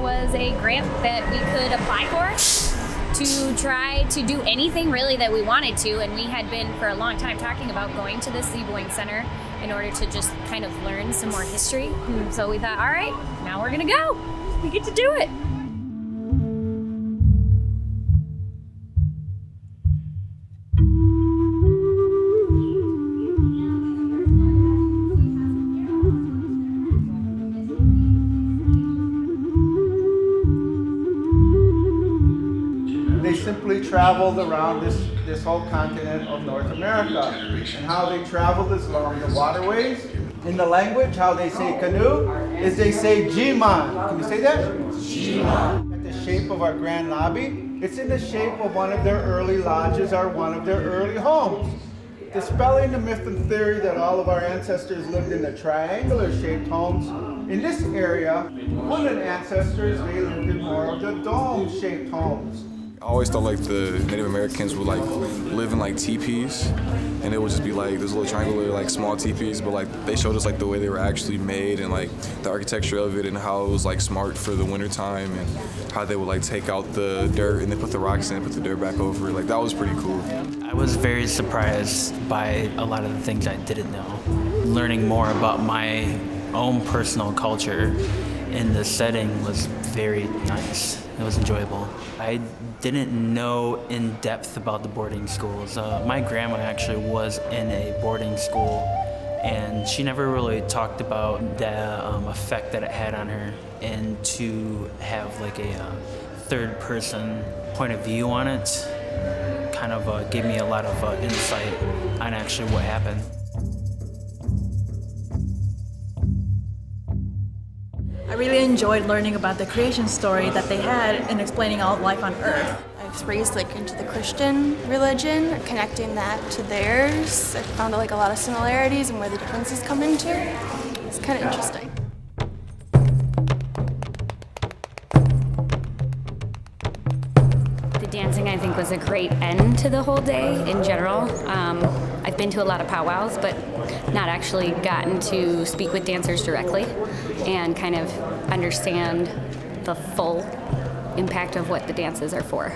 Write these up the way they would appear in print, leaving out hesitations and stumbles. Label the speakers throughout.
Speaker 1: was a grant that we could apply for to try to do anything really that we wanted to, and we had been for a long time talking about going to the Ziibiwing Center in order to just kind of learn some more history. So we thought, all right, now we're gonna go. We get to do it.
Speaker 2: They simply traveled around this whole continent of North America. And how they traveled is along the waterways. In the language, how they say canoe is they say Jiman. Can you say that? Jiman. At the shape of our grand lobby, it's in the shape of one of their early lodges or one of their early homes. Dispelling the myth and theory that all of our ancestors lived in the triangular-shaped homes. In this area, one of the ancestors, they lived in more of the dome-shaped homes.
Speaker 3: I always thought like the Native Americans would like live in like teepees, and it would just be like this little triangular like small teepees, but like they showed us like the way they were actually made and like the architecture of it and how it was like smart for the winter time and how they would like take out the dirt and then put the rocks in and put the dirt back over it. Like that was pretty cool.
Speaker 4: I was very surprised by a lot of the things I didn't know. Learning more about my own personal culture in the setting was very nice. It was enjoyable. I didn't know in depth about the boarding schools. My grandma actually was in a boarding school, and she never really talked about the effect that it had on her. And to have like a third person point of view on it kind of gave me a lot of insight on actually what happened.
Speaker 5: I really enjoyed learning about the creation story that they had and explaining all of life on Earth.
Speaker 6: I was raised like into the Christian religion, connecting that to theirs. I found like a lot of similarities and where the differences come into. It's kind of interesting.
Speaker 1: The dancing, I think, was a great end to the whole day in general. I've been to a lot of powwows, but not actually gotten to speak with dancers directly and kind of understand the full impact of what the dances are for.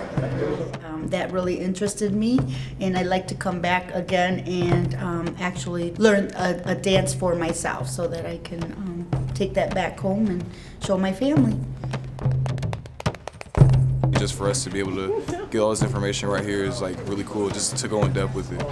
Speaker 7: That really interested me, and I'd like to come back again and actually learn a dance for myself so that I can take that back home and show my family.
Speaker 3: Just for us to be able to get all this information right here is like really cool, just to go in depth with it.